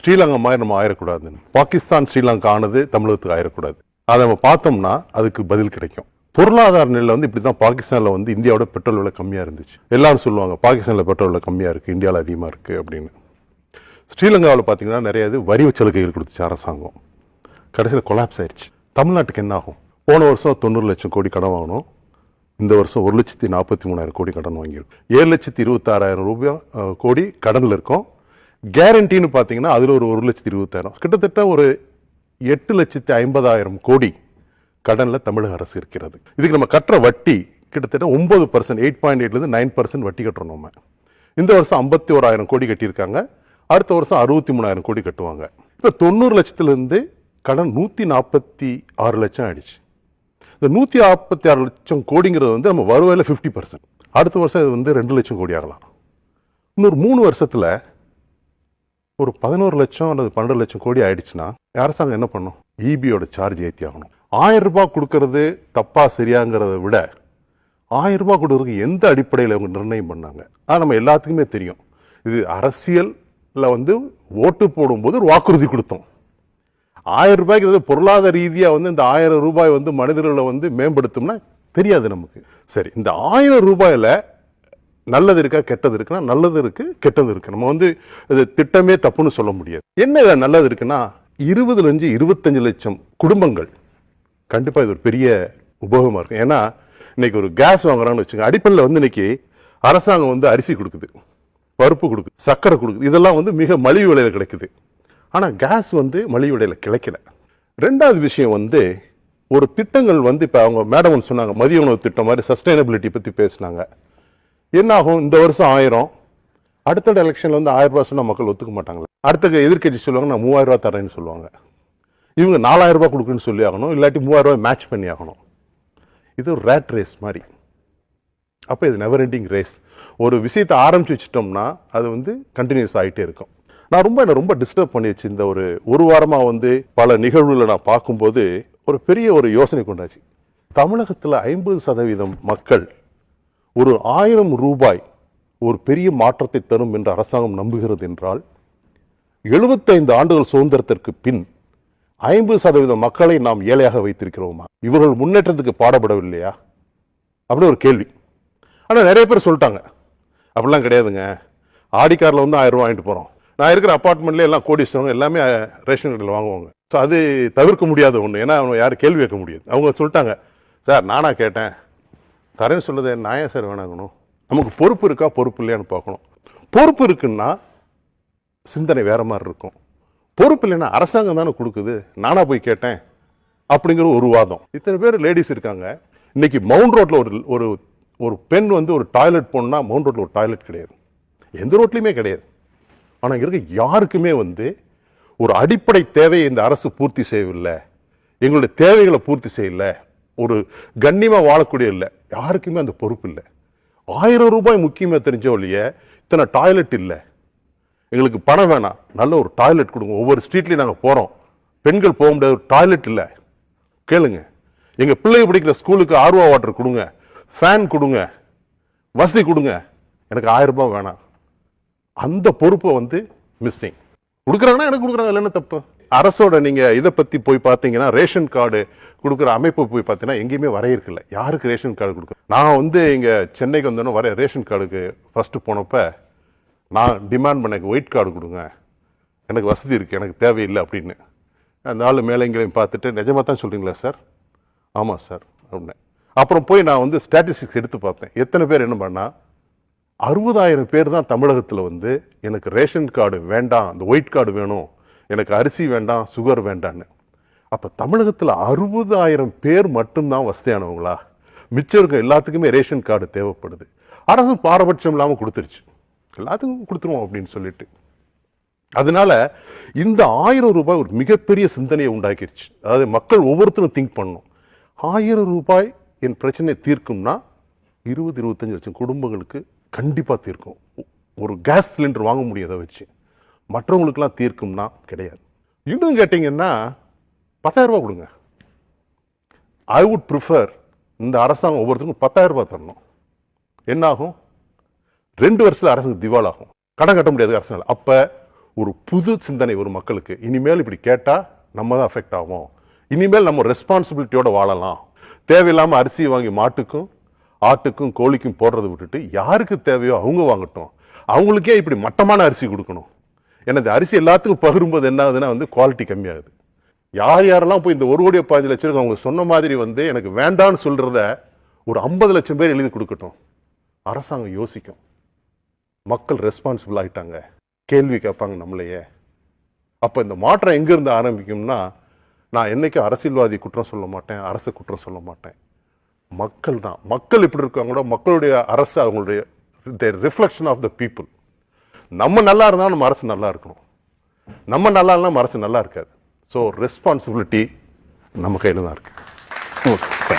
ஸ்ரீலங்கா மாதிரி நம்ம ஆயிடக்கூடாதுன்னு. பாகிஸ்தான் ஸ்ரீலங்கா ஆனது தமிழகத்துக்கு ஆயிடக்கூடாது. அதை நம்ம பார்த்தோம்னா அதுக்கு பதில் கிடைக்கும். பொருளாதார நிலையில் வந்து இப்படி தான் பாகிஸ்தானில் வந்து இந்தியாவோட பெட்ரோல் விலை கம்மியாக இருந்துச்சு. எல்லாரும் சொல்லுவாங்க பாகிஸ்தானில் பெட்ரோல் விலை கம்மியாக இருக்குது, இந்தியாவில் அதிகமாக இருக்குது அப்படின்னு. ஸ்ரீலங்காவில் பார்த்தீங்கன்னா நிறைய வரி சலுகைகள் கொடுத்துச்சு அரசாங்கம். கடைசியில் கொலாப்ஸ் ஆயிடுச்சு. தமிழ்நாட்டுக்கு என்ன ஆகும்? போன வருஷம் 90 லட்சம் கோடி கடன் வாங்கணும். இந்த வருஷம் 1,43,000 கோடி கடன் வாங்கியிருக்கும். 7,26,000 ரூபாய் கோடி கடனில் இருக்கும். கேரண்டின்னு பார்த்தீங்கன்னா அதில் ஒரு 1,20,000, கிட்டத்தட்ட ஒரு 8,50,000 கோடி கடனில் தமிழக அரசு இருக்கிறது. இதுக்கு நம்ம கட்டுற வட்டி கிட்டத்தட்ட 9%, 8.8லேருந்து 9% வட்டி கட்டுறோம் நம்ம. இந்த வருஷம் 51,000 கோடி கட்டியிருக்காங்க. அடுத்த வருஷம் 63,000 கோடி கட்டுவாங்க. இப்போ 90 லட்சத்திலிருந்து கடன் 146 லட்சம் ஆயிடுச்சு. இந்த 146 லட்சம் கோடிங்கிறது வந்து நம்ம வருவாயில் 50%. அடுத்த வருஷம் இது வந்து 2 லட்சம் கோடி ஆகலாம். இன்னொரு 3 வருஷத்துல ஒரு 11 லட்சம் அல்லது 12 லட்சம் கோடி ஆயிடுச்சுன்னா அரசாங்கம் என்ன பண்ணும்? இபியோட சார்ஜ் ஏற்றி ஆகணும். 1000 ரூபாய் கொடுக்கறது தப்பா சரியாங்கிறத விட 1000 ரூபாய் கொடுக்கறதுக்கு எந்த அடிப்படையில் அவங்க நிர்ணயம் பண்ணாங்க? நம்ம எல்லாத்துக்குமே தெரியும். இது அரசியல்ல வந்து ஓட்டு போடும்போது ஒரு வாக்குறுதி கொடுத்தோம். 1000 ரூபாய்க்கு பொருளாதார ரீதியாக வந்து இந்த 1000 ரூபாய் வந்து மனிதர்களை வந்து மேம்படுத்தும்னா தெரியாது நமக்கு. சரி, இந்த 1000 ரூபாயில நல்லது இருக்கா கெட்டது இருக்குன்னா நல்லது இருக்கு கெட்டது இருக்கு. நம்ம வந்து இது திட்டமே தப்புன்னு சொல்ல முடியாது. என்ன இதில் நல்லது இருக்குன்னா 20 - 25 லட்சம் குடும்பங்கள் கண்டிப்பாக இது ஒரு பெரிய உபயோகமாக இருக்கும். ஏன்னா இன்னைக்கு ஒரு கேஸ் வாங்குறாங்கன்னு வச்சுங்க, அடிப்படையில் வந்து இன்னைக்கு அரசாங்கம் வந்து அரிசி கொடுக்குது, பருப்பு கொடுக்குது, சர்க்கரை கொடுக்குது. இதெல்லாம் வந்து மிக மலிவு விலையில் கிடைக்குது. ஆனால் கேஸ் வந்து மலிவு விலையில் கிடைக்கல. ரெண்டாவது விஷயம் வந்து ஒரு திட்டங்கள் வந்து இப்போ அவங்க மேடம் சொன்னாங்க, மதிய உணவு திட்டம் மாதிரி சஸ்டைனபிலிட்டி பற்றி பேசினாங்க. என்ன ஆகும்? இந்த வருஷம் 1000, அடுத்த எலெக்ஷன்ல வந்து 1000 ரூபாய் சொன்னா மக்கள் ஒத்துக்க மாட்டாங்களா? அடுத்த எதிர்கட்சி சொல்லுவாங்க நான் 3000 ரூபாய் தரேன்னு சொல்லுவாங்க. இவங்க 4000 ரூபாய் கொடுக்குன்னு சொல்லி ஆகணும், இல்லாட்டி 3000 ரூபாய் மேட்ச் பண்ணி ஆகணும். இது ஒரு ரேட் ரேஸ் மாதிரி. அப்போ இது நெவர் எண்டிங் ரேஸ். ஒரு விஷயத்தை ஆரம்பிச்சு வச்சுட்டோம்னா அது வந்து கண்டினியூஸ் ஆகிட்டே இருக்கும். நான் ரொம்ப டிஸ்டர்ப் பண்ணிடுச்சு. இந்த ஒரு வாரமாக வந்து பல நிகழ்வுகளை நான் பார்க்கும்போது ஒரு பெரிய ஒரு யோசனை கொண்டாச்சு. தமிழகத்தில் 50% மக்கள் ஒரு 1000 ரூபாய் ஒரு பெரிய மாற்றத்தை தரும் என்று அரசாங்கம் நம்புகிறது என்றால் 75 ஆண்டுகள் சுதந்திரத்திற்கு பின் 50% மக்களை நாம் ஏழையாக வைத்திருக்கிறோமா? இவர்கள் முன்னேற்றத்துக்கு பாடுபடவில்லையா? அப்படி ஒரு கேள்வி. ஆனால் நிறைய பேர் சொல்லிட்டாங்க அப்படிலாம் கிடையாதுங்க, ஆடிக்காரில் வந்து 1000 ரூபா வாங்கிட்டு போகிறோம். நான் இருக்கிற அப்பார்ட்மெண்ட்லேயே எல்லாம் கோடீஸ்வரங்க எல்லாமே ரேஷன் கடையில் வாங்குவாங்க. ஸோ அது தவிர்க்க முடியாத ஒன்று. ஏன்னா அவங்க யாரும் கேள்வி கேட்க முடியாது. அவங்க சொல்லிட்டாங்க, சார் நானாக கேட்டேன் தரேன்னு சொல்லுது, நான் ஏன் சார் வேணாங்கணும்? நமக்கு பொறுப்பு இருக்கா பொறுப்பு இல்லையான்னு பார்க்கணும். பொறுப்பு இருக்குன்னா சிந்தனை வேற மாதிரி இருக்கும். பொறுப்பு இல்லைன்னா அரசாங்கம் தானே கொடுக்குது, நானா போய் கேட்டேன் அப்படிங்கிற ஒரு வாதம். இத்தனை பேர் லேடிஸ் இருக்காங்க. இன்னைக்கு மவுண்ட் ரோட்ல ஒரு ஒரு பெண் வந்து ஒரு டாய்லெட் போனா மவுண்ட் ரோட்ல ஒரு டாய்லெட் கிடையாது, எந்த ரோட்லையுமே கிடையாது. ஆனால் இருக்க யாருக்குமே வந்து ஒரு அடிப்படை தேவையை இந்த அரசு பூர்த்தி செய்யவில்லை, எங்களுடைய தேவைகளை பூர்த்தி செய்யல, ஒரு கண்ணியமாக வாழக்கூடிய இல்லை, யாருக்குமே அந்த பொறுப்பு இல்லை. 1000 ரூபாய் முக்கியமாக தெரிஞ்சோ இல்லையே, இத்தனை டாய்லெட் இல்லை, எங்களுக்கு பணம் வேணாம், நல்ல ஒரு டாய்லெட் கொடுங்க. ஒவ்வொரு ஸ்ட்ரீட்லையும் நாங்கள் போகிறோம், பெண்கள் போக முடியாத ஒரு டாய்லெட் இல்லை, கேளுங்க. எங்கள் பிள்ளைங்க படிக்கிற ஸ்கூலுக்கு ஆர்வா வாட்டர் கொடுங்க, ஃபேன் கொடுங்க, வசதி கொடுங்க, எனக்கு 1000 ரூபாய் வேணாம். அந்த பொறுப்பை வந்து மிஸ்ஸிங். கொடுக்குறாங்கன்னா எனக்கு கொடுக்குறாங்க, இல்லைன்னு தப்பு. அரசோட நீங்கள் இதை பற்றி போய் பார்த்தீங்கன்னா ரேஷன் கார்டு கொடுக்குற அமைப்பு போய் பார்த்தீங்கன்னா எங்கேயுமே வரையிருக்குல்ல யாருக்கு ரேஷன் கார்டு கொடுக்க. நான் வந்து இங்கே சென்னைக்கு வந்தோன்னே ரேஷன் கார்டுக்கு ஃபஸ்ட்டு போனப்போ நான் டிமாண்ட் பண்ண ஒயிட் கார்டு கொடுங்க, எனக்கு வசதி இருக்குது, எனக்கு தேவையில்லை அப்படின்னு. அந்த ஆள் மேலே எங்கேயும் பார்த்துட்டு நிஜமாக தான் சொல்கிறீங்களா சார்? ஆமாம் சார் அப்படின்னு. அப்புறம் போய் நான் வந்து ஸ்டாட்டிஸ்டிக்ஸ் எடுத்து பார்த்தேன். எத்தனை பேர் என்ன பண்ணால் 60,000 பேர் தான் தமிழகத்தில் வந்து எனக்கு ரேஷன் கார்டு வேண்டாம், அந்த ஒயிட் கார்டு வேணும், எனக்கு அரிசி வேண்டாம், சுகர் வேண்டான்னு. அப்போ தமிழகத்தில் 60,000 பேர் மட்டும்தான் வசதியானவங்களா? மிச்சம் இருக்க எல்லாத்துக்குமே ரேஷன் கார்டு தேவைப்படுது. அரசு பாரபட்சம் இல்லாமல் கொடுத்துருச்சு, எல்லாத்துக்கும் கொடுத்துருவோம் அப்படின்னு சொல்லிட்டு. அதனால இந்த 1000 ரூபாய் ஒரு மிகப்பெரிய சிந்தனையை உண்டாக்கிருச்சு. அதாவது மக்கள் ஒவ்வொருத்தரும் திங்க் பண்ணணும், 1000 ரூபாய் என் பிரச்சனையை தீர்க்கும்னா 20-25 லட்சம் குடும்பங்களுக்கு கண்டிப்பாக தீர்க்கும். ஒரு கேஸ் சிலிண்டர் வாங்க முடியாத வச்சு மற்றவங்களுக்குலாம் தீர்க்கும்னா கிடையாது. இன்னும் கேட்டிங்கன்னா 10,000 ரூபாய் கொடுங்க. ஐ வுட் ப்ரிஃபர் இந்த அரசாங்கம் ஒவ்வொருத்தருக்கும் 10,000 ரூபாய் தரணும். என்ன ஆகும்? 2 வருஷத்தில் அரசுக்கு திவால் ஆகும், கடன் கட்ட முடியாது அரசாங்கம். அப்போ ஒரு புது சிந்தனை ஒரு மக்களுக்கு. இனிமேல் இப்படி கேட்டால் நம்ம தான் அஃபெக்ட் ஆகும், இனிமேல் நம்ம ரெஸ்பான்சிபிலிட்டியோட வாழலாம். தேவையில்லாமல் அரிசி வாங்கி மாட்டுக்கும் ஆட்டுக்கும் கோழிக்கும் போடுறதை விட்டுட்டு யாருக்கு தேவையோ அவங்க வாங்கட்டும். அவங்களுக்கே இப்படி மட்டமான அரிசி கொடுக்கணும். ஏன்னா இந்த அரிசி எல்லாத்துக்கும் பகிரும்போது என்ன ஆகுதுன்னா வந்து குவாலிட்டி கம்மியாகுது. யார் யாரெல்லாம் போய் இந்த 1,15,00,000 அவங்க சொன்ன மாதிரி வந்து எனக்கு வேண்டான்னு சொல்றத ஒரு 50 லட்சம் பேர் எழுதி கொடுக்கட்டும். அரசாங்கம் யோசிக்கும். மக்கள் ரெஸ்பான்சிபிள் ஆயிட்டாங்க, கேள்வி கேட்பாங்க நம்மளையே. அப்போ இந்த மாற்றம் எங்கிருந்து ஆரம்பிக்கும்னா, நான் என்னைக்கும் அரசியல்வாதி குற்றம் சொல்ல மாட்டேன், அரசு குற்றம் சொல்ல மாட்டேன். மக்கள் தான். மக்கள் எப்படி இருக்காங்களோ மக்களுடைய அரசு அவங்களுடைய ரிஃப்ளெக்ஷன் ஆஃப் த பீப்புள். நம்ம நல்லா இருந்தால் நம்ம அரசு நல்லா இருக்கணும், நம்ம நல்லா இல்லைனா நம்ம அரசு நல்லா இருக்காது. ஸோ ரெஸ்பான்சிபிலிட்டி நம்ம கையில் தான் இருக்கு. ஓகே.